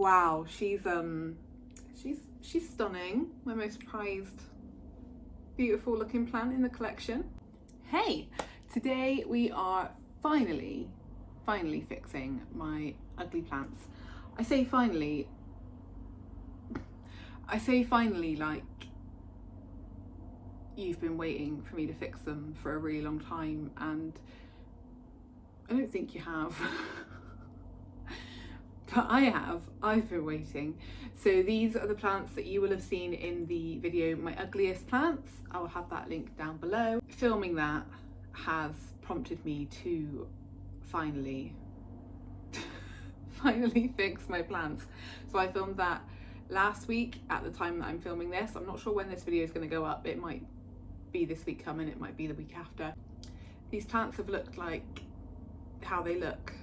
wow, she's stunning. My most prized, beautiful looking plant in the collection. Hey, today we are finally fixing my ugly plants. I say finally like you've been waiting for me to fix them for a really long time, and I don't think you have. But I have. I've been waiting. So these are the plants that you will have seen in the video, my ugliest plants. I will have that link down below. Filming that has prompted me to finally fix my plants. So I filmed that last week at the time that I'm filming this. I'm not sure when this video is going to go up. It might be this week coming, it might be the week after. These plants have looked like how they look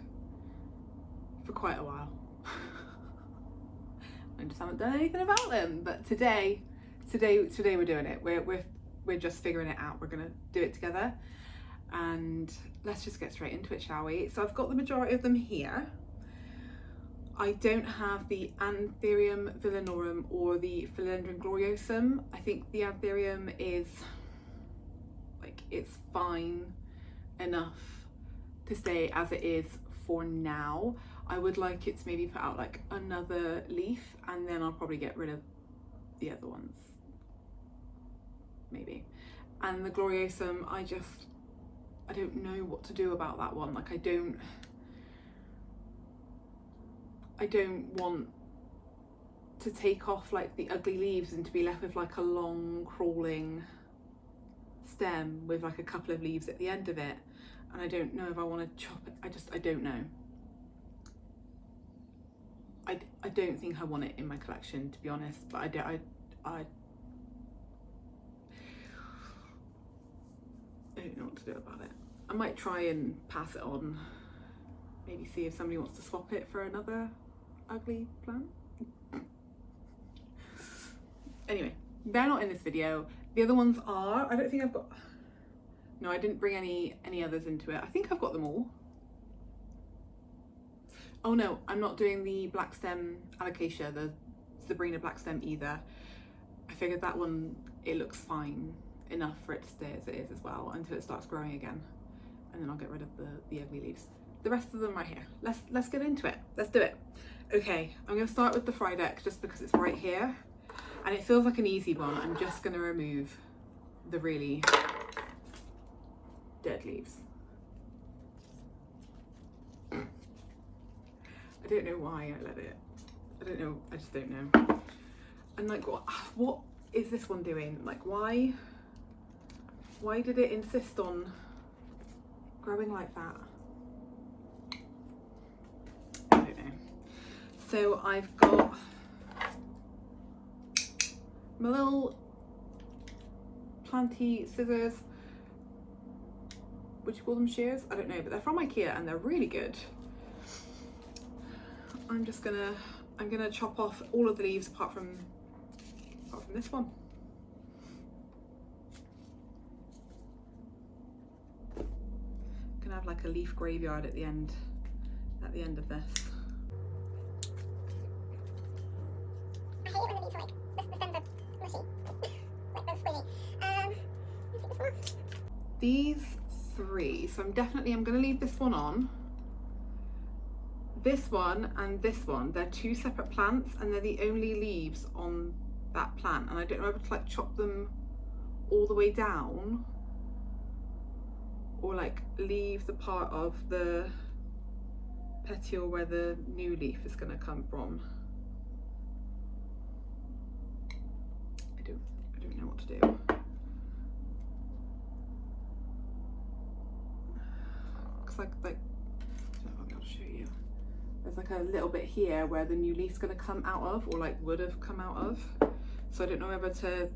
for quite a while. I just haven't done anything about them, but today we're doing it. We're just figuring it out. We're gonna do it together, and let's just get straight into it, shall we? So I've got the majority of them here. I don't have the Anthurium villanorum or the Philodendron gloriosum. I think the Anthurium is like, it's fine enough to stay as it is for now. I would like it to maybe put out like another leaf, and then I'll probably get rid of the other ones, maybe. And the gloriosum, I don't know what to do about that one. Like, I don't want to take off like the ugly leaves and to be left with like a long crawling stem with like a couple of leaves at the end of it. And I don't know if I want to chop it. I don't know. I don't think I want it in my collection, to be honest, but I don't know what to do about it. I might try and pass it on, maybe see if somebody wants to swap it for another ugly plant. Anyway, they're not in this video. The other ones are. I don't think I've got, no, I didn't bring any others into it. I think I've got them all. Oh no, I'm not doing the black stem alocasia, the Sabrina black stem either. I figured that one, it looks fine enough for it to stay as it is as well until it starts growing again, and then I'll get rid of the ugly leaves. The rest of them right here. Let's get into it. Let's do it. Okay, I'm gonna start with the Friedeck just because it's right here, and it feels like an easy one. I'm just gonna remove the really dead leaves. I don't know why I let it. I don't know. I just don't know. And like, what is this one doing? Like, why did it insist on growing like that? I don't know. So I've got my little planty scissors. Would you call them shears? I don't know, but they're from IKEA and they're really good. I'm gonna chop off all of the leaves apart from this one. I'm gonna have like a leaf graveyard at the end of this. I hate it when the leaves are like, the stems are mushy. Like they're squishy. These three, so I'm gonna leave this one on. This one and this one, they're two separate plants and they're the only leaves on that plant, and I don't know whether to like chop them all the way down or like leave the part of the petiole where the new leaf is going to come from. I don't know what to do. Looks like I don't know if I'll be able to show you. There's like a little bit here where the new leaf's going to come out of, or like would have come out of. So I don't know whether to,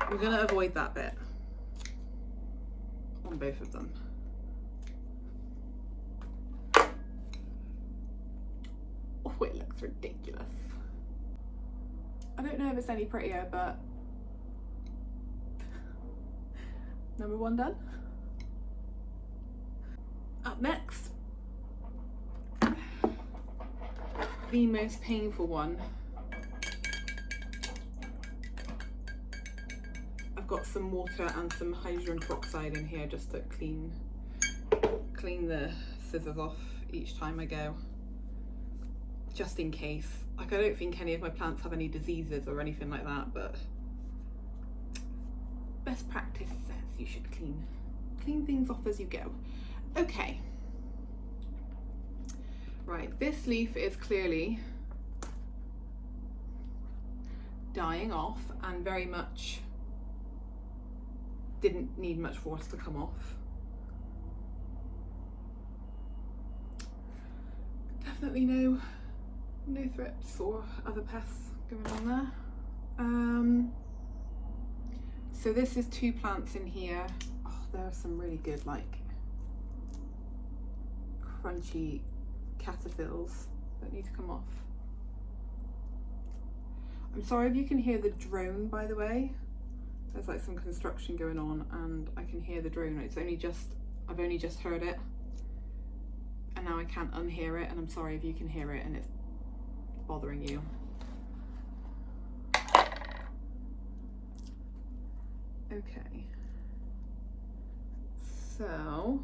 I'm going to avoid that bit on both of them. Oh, it looks ridiculous. I don't know if it's any prettier, but number one done. Up next, the most painful one. I've got some water and some hydrogen peroxide in here just to clean the scissors off each time I go, just in case. Like, I don't think any of my plants have any diseases or anything like that, but best practice says you should clean things off as you go. Okay. Right, this leaf is clearly dying off and very much didn't need much water to come off. Definitely no thrips or other pests going on there. So this is 2 plants in here. Oh, there are some really good, like, crunchy caterpillars that need to come off. I'm sorry if you can hear the drone, by the way. There's like some construction going on and I can hear the drone. I've only just heard it and now I can't unhear it, and I'm sorry if you can hear it and it's bothering you. Okay, so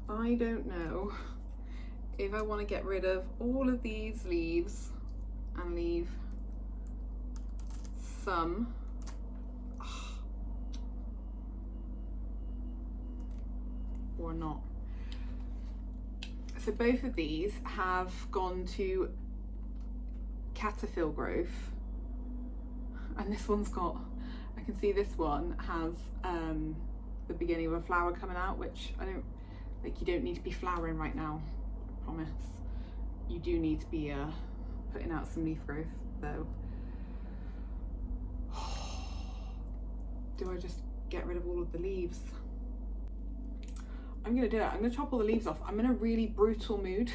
I don't know if I want to get rid of all of these leaves and leave some. Or not. So both of these have gone to caterpillar growth, and this one's got, I can see this one has the beginning of a flower coming out, which I don't like. You don't need to be flowering right now, I promise. You do need to be putting out some leaf growth though. Do I just get rid of all of the leaves? I'm gonna do it. I'm gonna chop all the leaves off. I'm in a really brutal mood,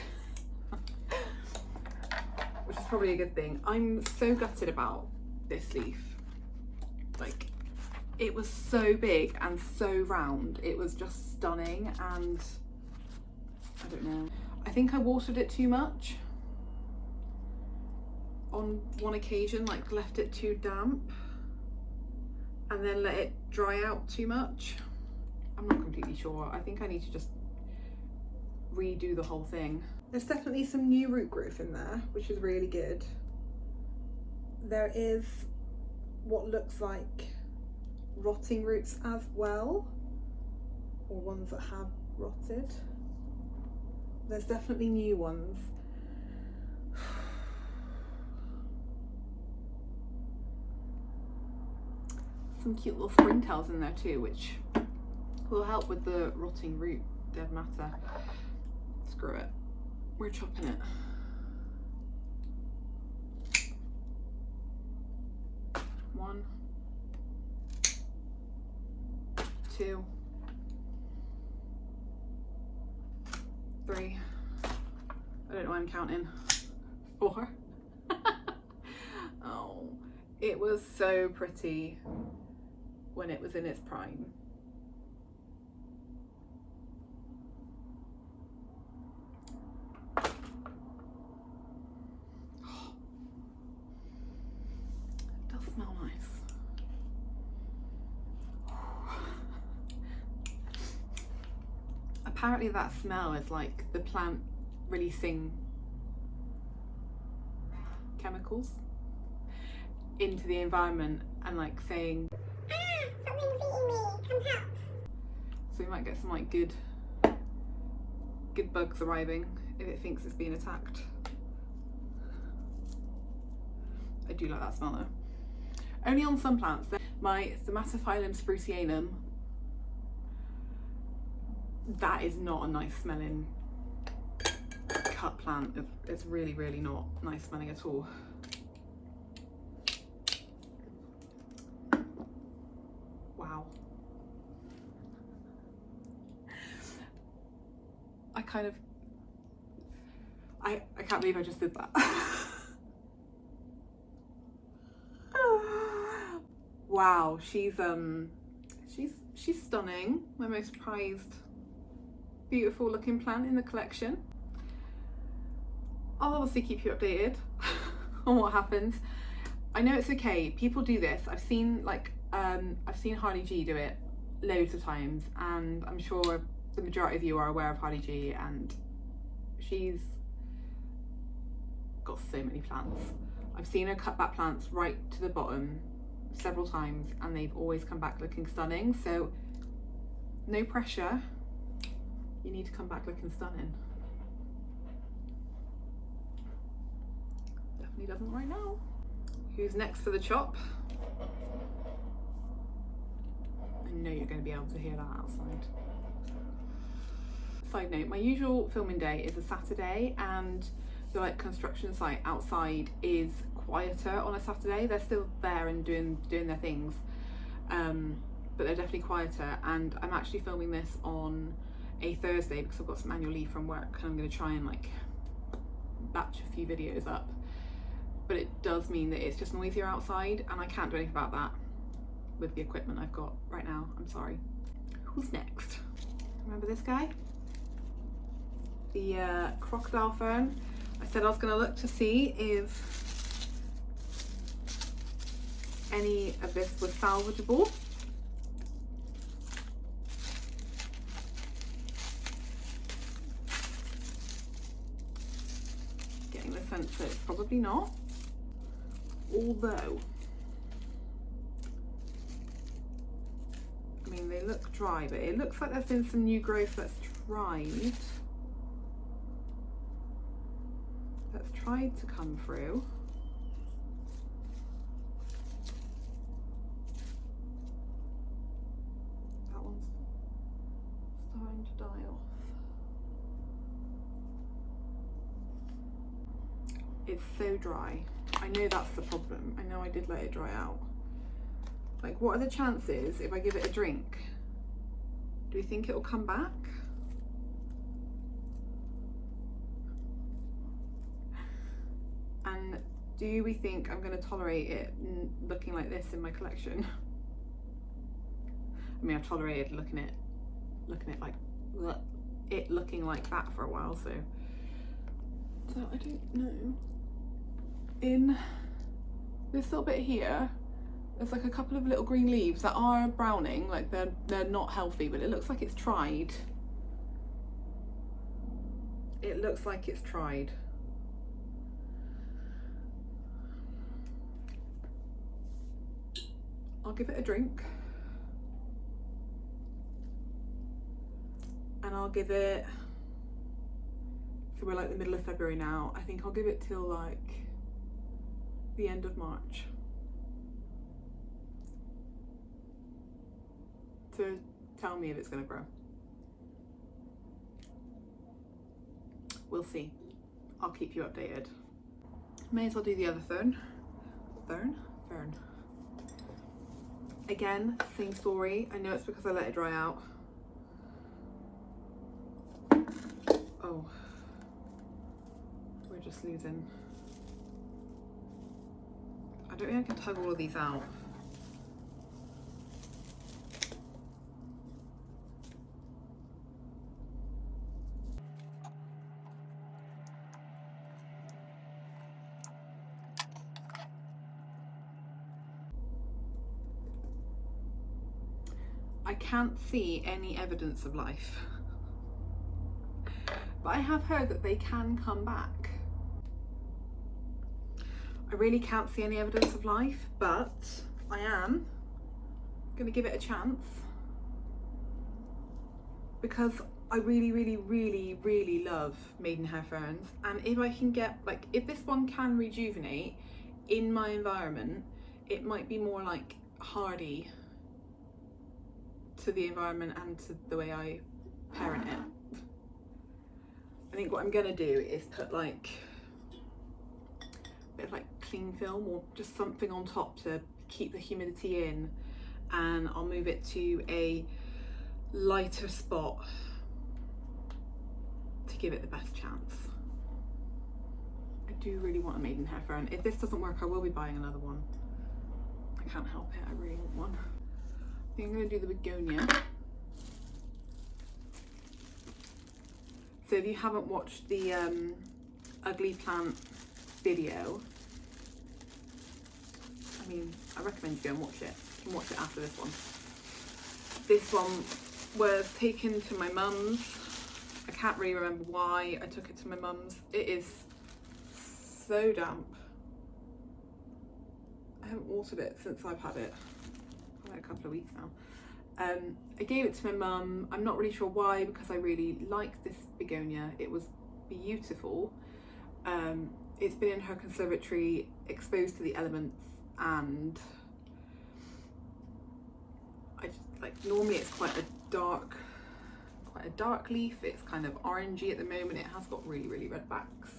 which is probably a good thing. I'm so gutted about this leaf. Like, it was so big and so round. It was just stunning, and I don't know. I think I watered it too much on one occasion, like left it too damp and then let it dry out too much. I'm not completely sure. I think I need to just redo the whole thing. There's definitely some new root growth in there, which is really good. There is what looks like rotting roots as well, or ones that have rotted. There's definitely new ones. Some cute little springtails in there too, which will help with the rotting root dead matter. Screw it, we're chopping it. One, two, three. I don't know why I'm counting. 4. Oh, it was so pretty when it was in its prime. Smell nice. Apparently that smell is like the plant releasing chemicals into the environment and like saying, Something's eating me, come help. so we might get some like good bugs arriving if it thinks it's being attacked. I do like that smell though. Only on some plants. My Stomatophyllum sprucianum, that is not a nice smelling cut plant. It's really, really not nice smelling at all. Wow. I can't believe I just did that. Wow, she's stunning. My most prized, beautiful looking plant in the collection. I'll obviously keep you updated on what happens. I know it's okay, people do this. I've seen Harley G do it loads of times, and I'm sure the majority of you are aware of Harley G, and she's got so many plants. I've seen her cut back plants right to the bottom several times, and they've always come back looking stunning. So no pressure, you need to come back looking stunning. Definitely doesn't right now. Who's next for the chop? I know you're going to be able to hear that outside. Side note, my usual filming day is a Saturday, and the construction site outside is quieter on a Saturday. They're still there and doing their things, but they're definitely quieter. And I'm actually filming this on a Thursday because I've got some annual leave from work, and I'm going to try and batch a few videos up. But it does mean that it's just noisier outside, and I can't do anything about that with the equipment I've got right now. I'm sorry. Who's next? Remember this guy? The crocodile fern. I said I was going to look to see if any of this was salvageable. Getting the sense that it's probably not. Although, I mean, they look dry, but it looks like there's been some new growth that's tried to come through. That one's starting to die off. It's so dry. I know that's the problem. I know I did let it dry out. What are the chances if I give it a drink? Do we think it'll come back? And do we think I'm going to tolerate it looking like this in my collection? I mean, I've tolerated looking at it looking like that for a while, so I don't know. In this little bit here, there's a couple of little green leaves that are browning, they're not healthy, but it looks like it's tried. It looks like it's tried. I'll give it a drink. And I'll give it, so we're the middle of February now, I think I'll give it till the end of March to tell me if it's going to grow. We'll see. I'll keep you updated. May as well do the other fern. Fern. Again, same story. I know it's because I let it dry out. Oh, we're just losing. I don't think I can tug all of these out. I can't see any evidence of life. But I have heard that they can come back. I really can't see any evidence of life, but I am going to give it a chance because I really love maidenhair ferns. And if I can get, if this one can rejuvenate in my environment, it might be more hardy to the environment and to the way I parent it. I think what I'm going to do is put a bit of cling film or just something on top to keep the humidity in, and I'll move it to a lighter spot to give it the best chance. I do really want a maidenhair fern. If this doesn't work, I will be buying another one. I can't help it, I really want one. I think I'm going to do the begonia. So if you haven't watched the ugly plant video, I mean, I recommend you go and watch it. You can watch it after this one. This one was taken to my mum's. I can't really remember why I took it to my mum's. It is so damp. I haven't watered it since I've had it. Like a couple of weeks now. I gave it to my mum. I'm not really sure why, because I really like this begonia. It was beautiful. It's been in her conservatory, exposed to the elements, and I just like, normally it's quite a dark leaf. It's kind of orangey at the moment. It has got really, really red backs.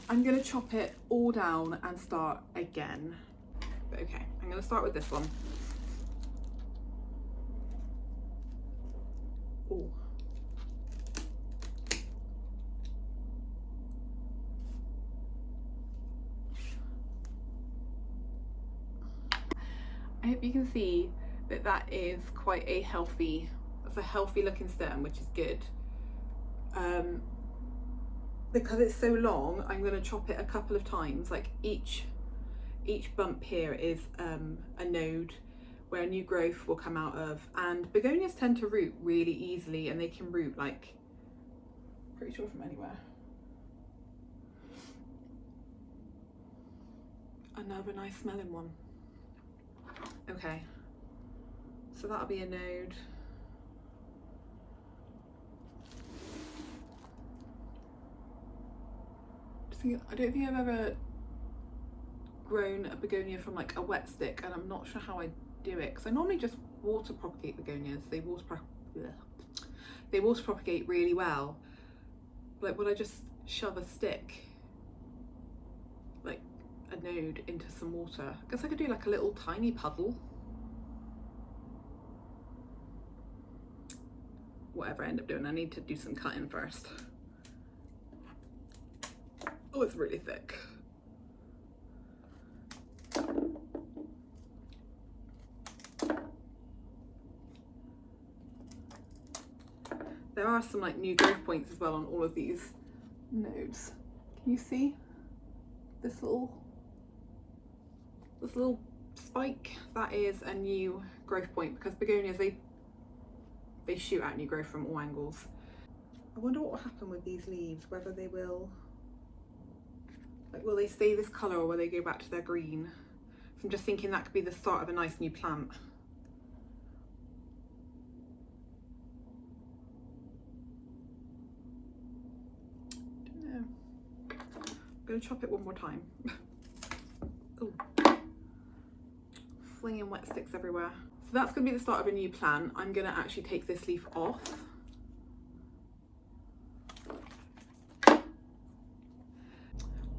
I'm gonna chop it all down and start again. But okay, I'm gonna start with this one. Oh. I hope you can see that that is quite a healthy, that's a healthy looking stem, which is good. Because it's so long, I'm going to chop it a couple of times. Like each bump here is a node where a new growth will come out of, and begonias tend to root really easily, and they can root like, pretty sure from anywhere. Another nice smelling one. Okay, so that'll be a node. I don't think I've ever grown a begonia from like a wet stick, and I'm not sure how I do it, because I normally just water propagate begonias. They water propagate really well. Like, would I just shove a stick, like a node, into some water? I guess I could do like a little tiny puddle. Whatever I end up doing, I need to do some cutting first. Oh, it's really thick. There are some like new growth points as well on all of these nodes. Can you see this little spike? That is a new growth point, because begonias, they shoot out new growth from all angles. I wonder what will happen with these leaves, whether they will, like, will they stay this colour or will they go back to their green? So I'm just thinking that could be the start of a nice new plant. Don't know. I'm going to chop it one more time. Oh, flinging wet sticks everywhere. So that's going to be the start of a new plant. I'm going to actually take this leaf off.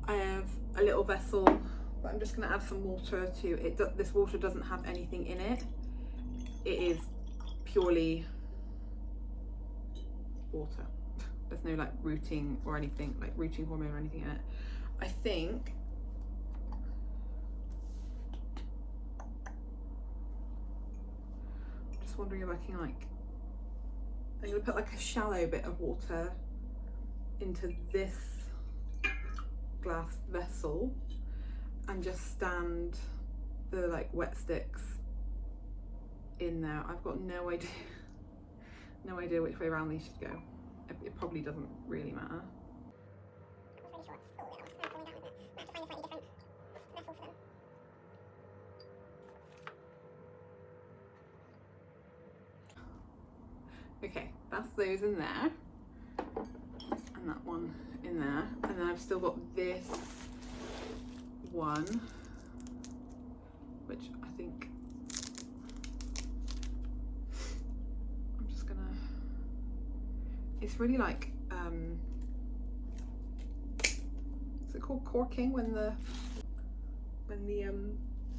I have a little vessel, but I'm just going to add some water to it. This water doesn't have anything in it. It is purely water. There's no like rooting or anything, like rooting hormone or anything in it. I think I'm just wondering if I can I'm going to put like a shallow bit of water into this glass vessel and just stand the like wet sticks in there. I've got no idea which way around these should go. It probably doesn't really matter. Okay, that's those in there, and that one in there, and then I've still got this one, which I think I'm just gonna, it's really like, is it called corking when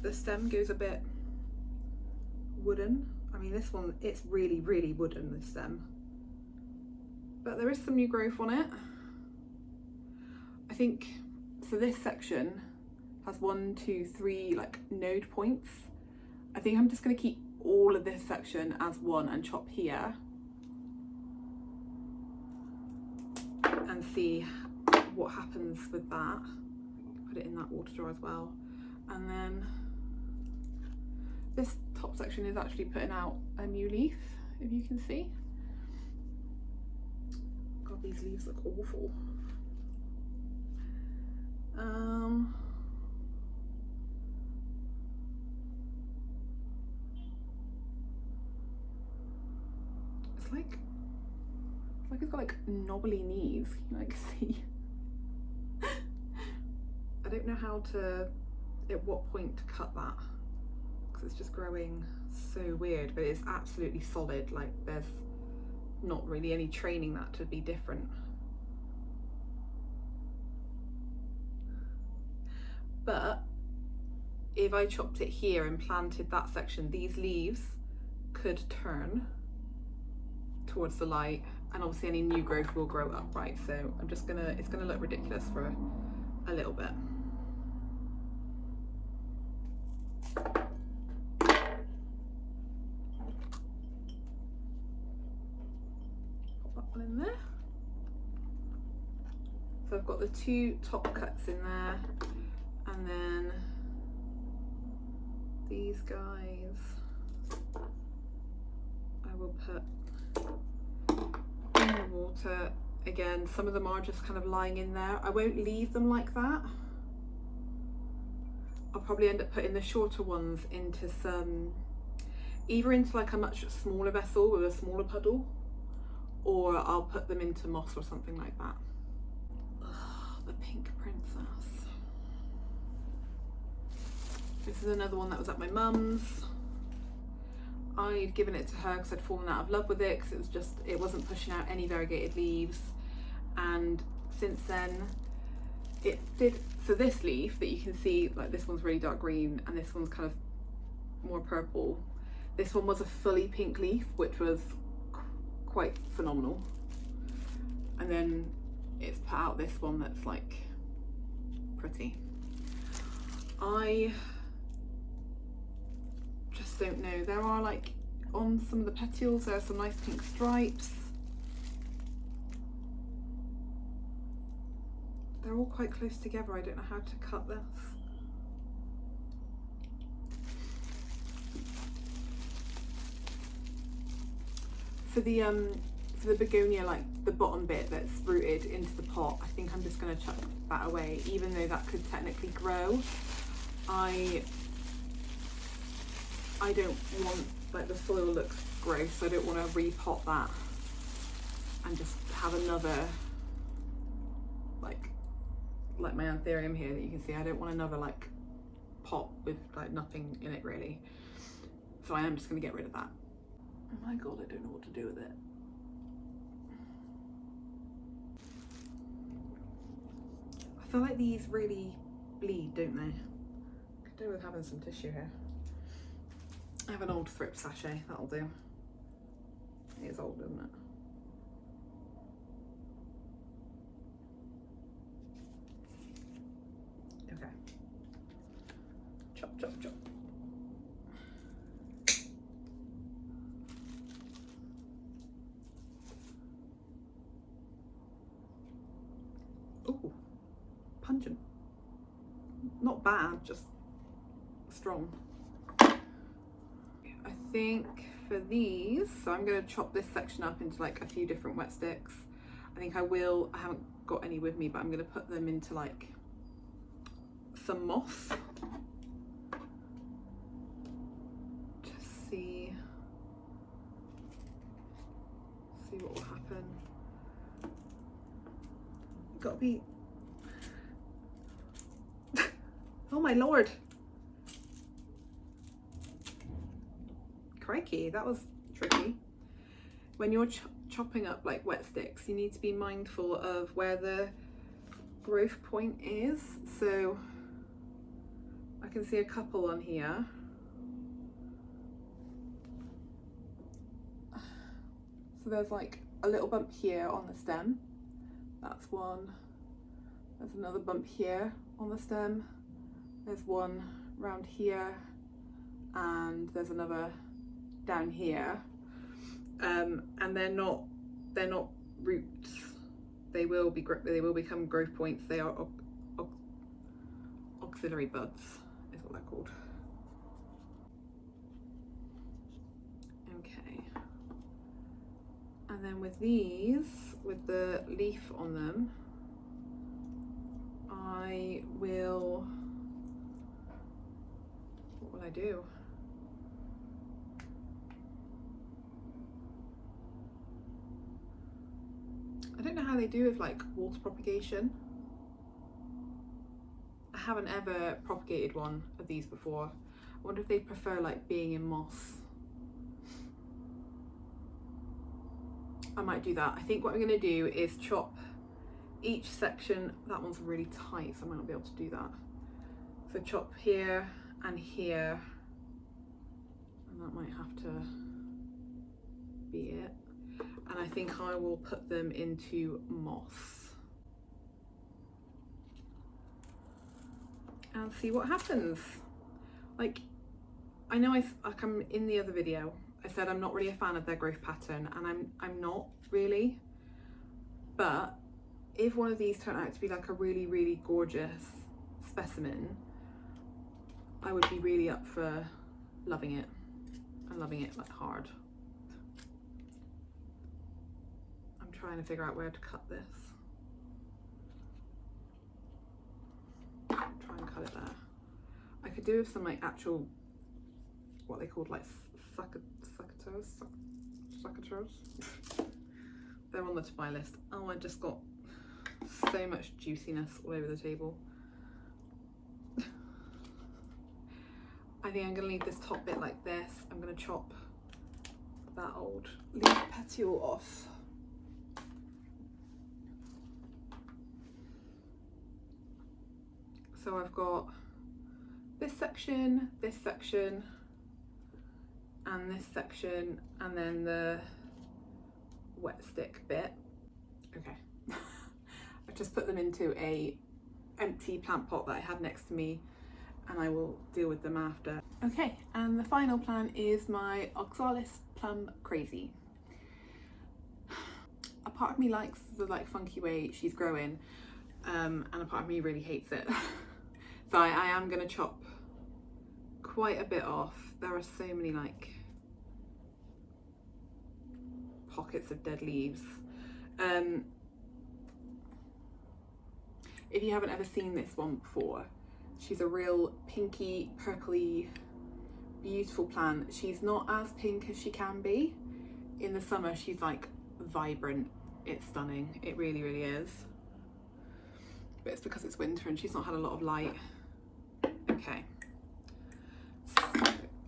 the stem goes a bit wooden? I mean, this one, it's really, really wooden, this stem. But there is some new growth on it. I think, so this section has 1, 2, 3 like node points. I think I'm just gonna keep all of this section as one and chop here. And and see what happens with that. Put it in that water jar as well. And then this top section is actually putting out a new leaf, if you can see. God, these leaves look awful. It's like it's got like knobbly knees, you know, I can see. I don't know how to, at what point to cut that, because it's just growing so weird, but it's absolutely solid. Like there's not really any training that to be different. But if I chopped it here and planted that section, these leaves could turn towards the light, and obviously any new growth will grow upright. So I'm just gonna, it's gonna look ridiculous for a little bit. Pop that one in there. So I've got the two top cuts in there, and then these guys I will put in the water. Again, some of them are just kind of lying in there. I won't leave them like that. I'll probably end up putting the shorter ones into some, either into like a much smaller vessel with a smaller puddle, or I'll put them into moss or something like that. Ugh, the pink princess. This is another one that was at my mum's. I'd given it to her because I'd fallen out of love with it, because it wasn't pushing out any variegated leaves. And since then it did. So this leaf that you can see, like this one's really dark green and this one's kind of more purple. This one was a fully pink leaf, which was quite phenomenal. And then it's put out this one that's like pretty. I just don't know. There are like, on some of the petioles, there are some nice pink stripes. They're all quite close together. I don't know how to cut this. For the begonia, like the bottom bit that's rooted into the pot, I think I'm just going to chuck that away, even though that could technically grow. I don't want, like, the soil looks gross, so I don't want to repot that and just have another, like my anthurium here that you can see. I don't want another like pot with like nothing in it really. So I am just going to get rid of that. Oh my god, I don't know what to do with it. I feel like these really bleed, don't they? Could do with having some tissue here. I have an old thrip sachet, that'll do. It is old, isn't it? Okay. Chop, chop, chop. Ooh, pungent. Not bad, just strong. I think for these, so I'm going to chop this section up into like a few different wet sticks. I think I haven't got any with me, but I'm going to put them into like some moss. Just see what will happen. Gotta be oh my lord, crikey, that was tricky. When you're chopping up like wet sticks, you need to be mindful of where the growth point is. So I can see a couple on here. So there's like a little bump here on the stem. That's one. There's another bump here on the stem. There's one round here, and there's another down here. And they're not roots they will become growth points. They are auxiliary buds is what they're called. Okay, and then with these, with the leaf on them, what will I do? I don't know how they do with like water propagation. I haven't ever propagated one of these before. I wonder if they prefer like being in moss. I might do that. I think what I'm going to do is chop each section. That one's really tight, so I might not be able to do that. So chop here and here, and that might have to be it. And I think I will put them into moss and see what happens. Like, I know like I'm in the other video, I said I'm not really a fan of their growth pattern, and I'm not really, but if one of these turned out to be like a really, really gorgeous specimen, I would be really up for loving it, and loving it like hard. I'm trying to figure out where to cut this. Try and cut it there. I could do with some like actual, what they called like succators. They're on the to buy list. Oh, I just got so much juiciness all over the table. I think I'm gonna leave this top bit like this. I'm gonna chop that old leaf petiole off. So I've got this section, and this section, and then the wet stick bit. Okay. I've just put them into a empty plant pot that I had next to me, and I will deal with them after. Okay, and the final plant is my oxalis plum crazy. A part of me likes the like funky way she's growing, and a part of me really hates it. So I am gonna chop quite a bit off. There are so many like pockets of dead leaves. If you haven't ever seen this one before, she's a real pinky, purpley, beautiful plant. She's not as pink as she can be. In the summer, she's like vibrant. It's stunning. It really, really is. But it's because it's winter and she's not had a lot of light. Okay. So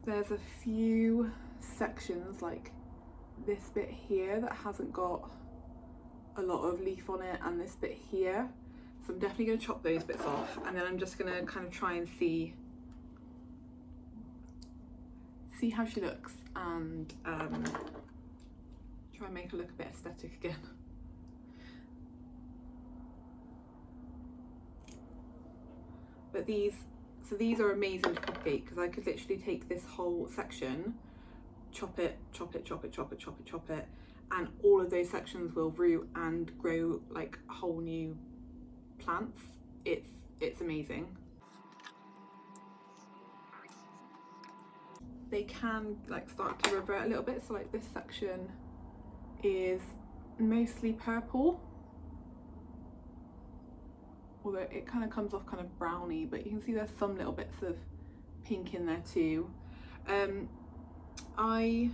there's a few sections like this bit here that hasn't got a lot of leaf on it, and this bit here. So I'm definitely going to chop those bits off, and then I'm just going to kind of try and see how she looks, and try and make her look a bit aesthetic again. But these are amazing to propagate, because I could literally take this whole section, chop it, and all of those sections will root and grow like whole new plants. It's amazing. They can like start to revert a little bit, so like this section is mostly purple, although it kind of comes off kind of browny, but you can see there's some little bits of pink in there too. I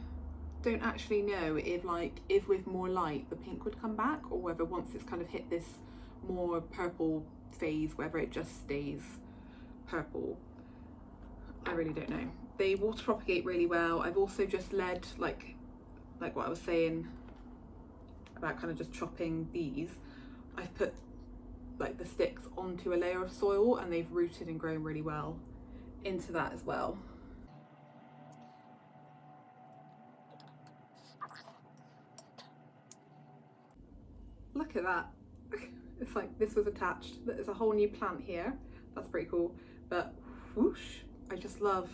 don't actually know if with more light the pink would come back, or whether once it's kind of hit this more purple phase, whether it just stays purple. I really don't know. They water propagate really well. I've also just led like what I was saying about kind of just chopping these. I've put like the sticks onto a layer of soil, and they've rooted and grown really well into that as well. Look at that. It's like this was attached. There's a whole new plant here. That's pretty cool. But whoosh, I just love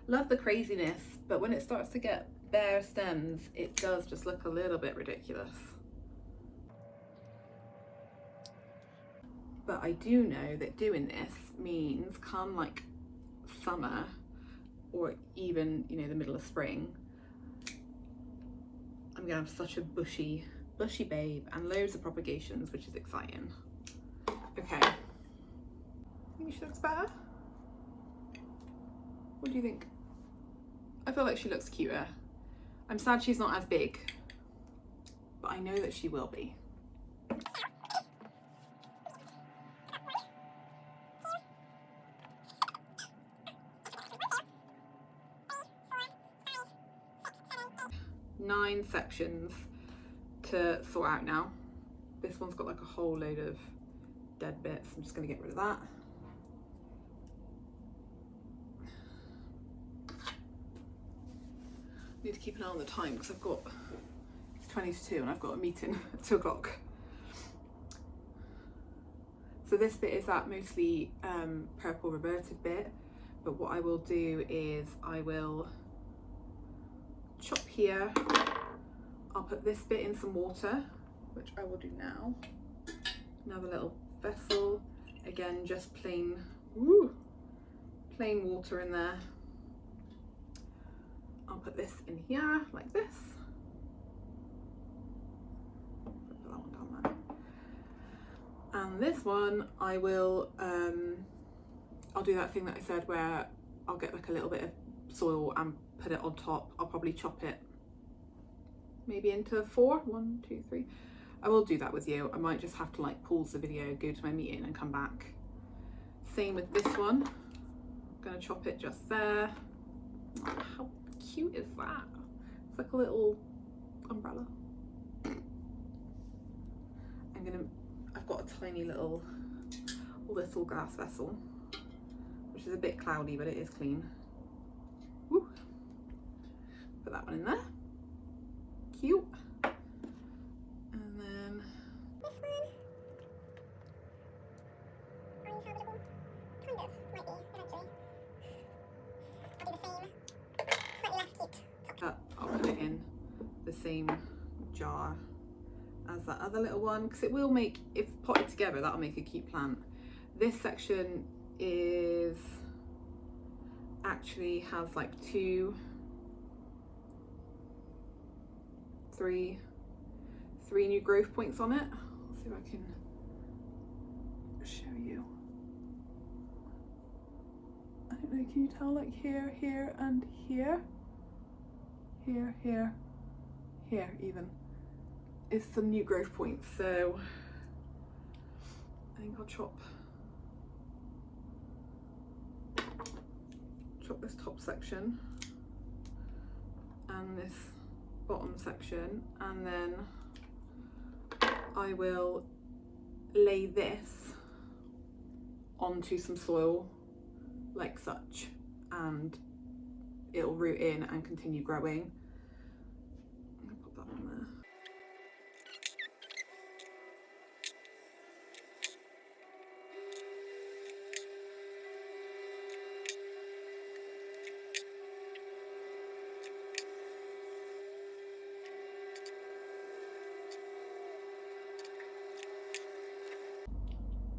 the craziness. But when it starts to get bare stems, it does just look a little bit ridiculous. But I do know that doing this means come like summer or even, you know, the middle of spring, I'm gonna have such a bushy babe and loads of propagations, which is exciting. Okay, I think she looks better. What do you think? I feel like she looks cuter. I'm sad she's not as big, but I know that she will be. Nine sections to sort out now. This one's got like a whole load of dead bits. I'm just going to get rid of that. Need to keep an eye on the time because I've got, it's 20 to 2 and I've got a meeting at 2 o'clock. So this bit is that mostly purple reverted bit, but what I will do is I will chop here. I'll put this bit in some water, which I will do now. Another little vessel, again just plain water in there. I'll put this in here like this. Put that one down there. And this one I will I'll do that thing that I said where I'll get like a little bit of soil and put it on top. I'll probably chop it maybe into 4, 1, 2, 3. I will do that with you. I might just have to like pause the video, go to my meeting and come back. Same with this one. I'm gonna chop it just there. Oh, how cute is that? It's like a little umbrella. I've got a tiny little glass vessel, which is a bit cloudy, but it is clean. Woo. Put that one in there. Cute. And then This one, uninhabitable, kind of, might be, eventually. I'll do the same, slightly less cute. I'll put it in the same jar as that other little one because it will make, if potted together, that'll make a cute plant. This section is actually has like 2, 3 new growth points on it. Let's see if I can show you. I don't know, can you tell, like here, here and here? Here, here, here even. Is some new growth points, so I think I'll chop this top section and this bottom section, and then I will lay this onto some soil like such, and it'll root in and continue growing. I'm gonna put that on there.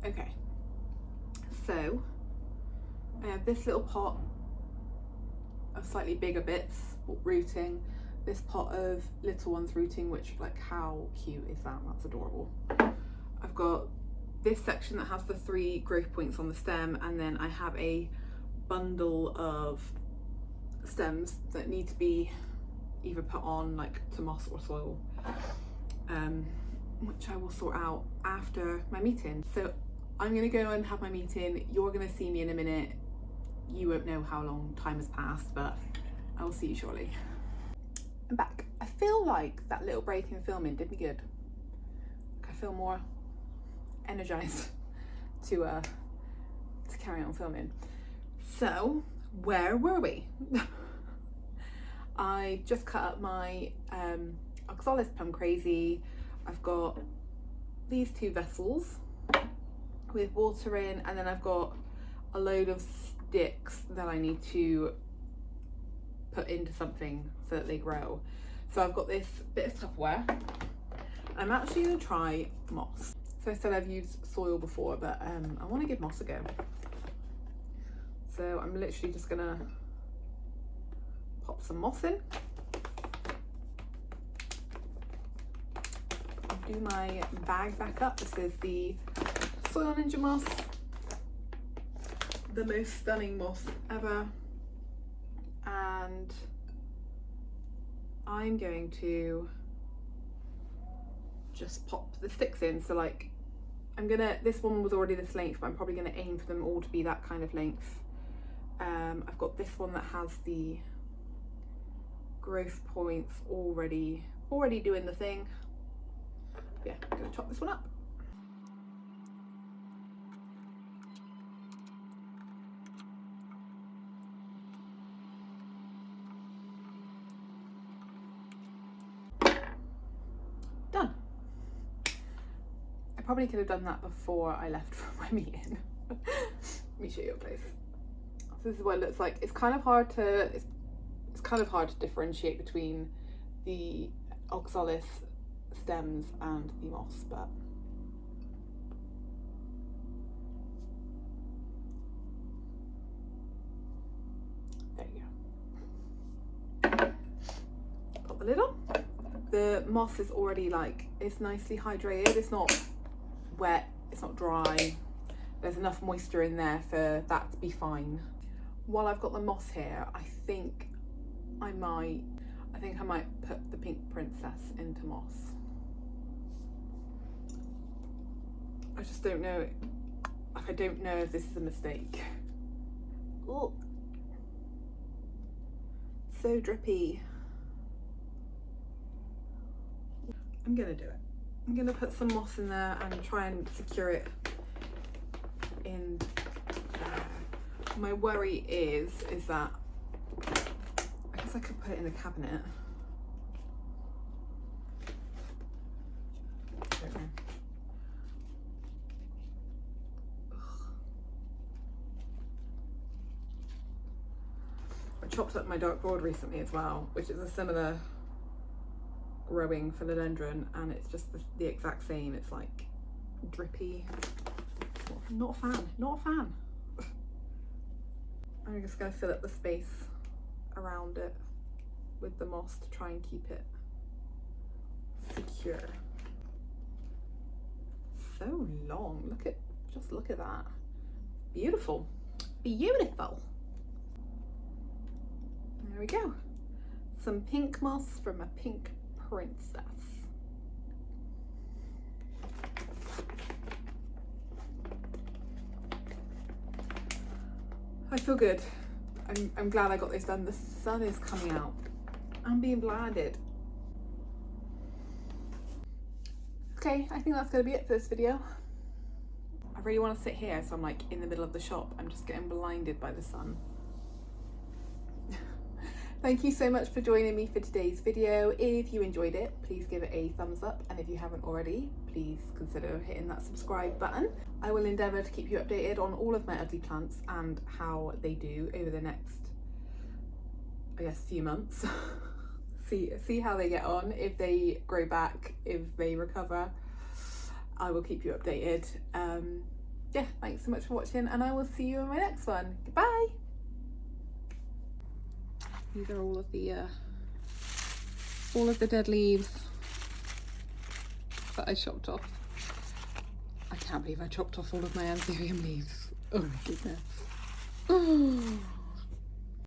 Okay, so I have this little pot of slightly bigger bits rooting, this pot of little ones rooting, which, like, how cute is that? That's adorable. I've got this section that has the 3 growth points on the stem, and then I have a bundle of stems that need to be either put on like to moss or soil, which I will sort out after my meeting. So I'm gonna go and have my meeting. You're gonna see me in a minute. You won't know how long time has passed, but I will see you shortly. I'm back. I feel like that little break in filming did me good. I feel more energized to carry on filming. So where were we? I just cut up my oxalis plum crazy. I've got these 2 vessels with water in, and then I've got a load of sticks that I need to put into something so that they grow. So I've got this bit of Tupperware. I'm actually going to try moss. So I said I've used soil before, but I want to give moss a go. So I'm literally just gonna pop some moss in. Do my bag back up. This is the Soil Ninja moss, the most stunning moss ever, and I'm going to just pop the sticks in. So like this one was already this length, but I'm probably gonna aim for them all to be that kind of length. I've got this one that has the growth points already doing the thing. Yeah, I'm gonna chop this one up. Done. I probably could have done that before I left for my meeting. Let me show you a place. So this is what it looks like. It's kind of hard to differentiate between the oxalis stems and the moss, but there you go. Put the lid on. The moss is already it's nicely hydrated. It's not wet, it's not dry. There's enough moisture in there for that to be fine. While I've got the moss here, I think I might put the pink princess into moss. I just don't know. I don't know if this is a mistake. Oh, so drippy. I'm gonna do it. I'm gonna put some moss in there and try and secure it in there. My worry is that I guess I could put it in a cabinet. I don't know. I chopped up my dark broad recently as well, which is a similar growing philodendron, and it's just the exact same. It's like drippy. Not a fan. I'm just going to fill up the space around it with the moss to try and keep it secure. So long. Just look at that. Beautiful. Beautiful. There we go. Some pink moss from a pink princess. I feel good. I'm glad I got this done. The sun is coming out. I'm being blinded. Okay, I think that's gonna be it for this video. I really want to sit here, so I'm like in the middle of the shop. I'm just getting blinded by the sun. Thank you so much for joining me for today's video. If you enjoyed it, please give it a thumbs up, and if you haven't already, please consider hitting that subscribe button. I will endeavour to keep you updated on all of my ugly plants and how they do over the next, I guess, few months. see how they get on, if they grow back, if they recover. I will keep you updated. Yeah, thanks so much for watching, and I will see you in my next one. Goodbye. These are all of the dead leaves that I chopped off. I can't believe I chopped off all of my anthurium leaves. Oh my goodness. Oh.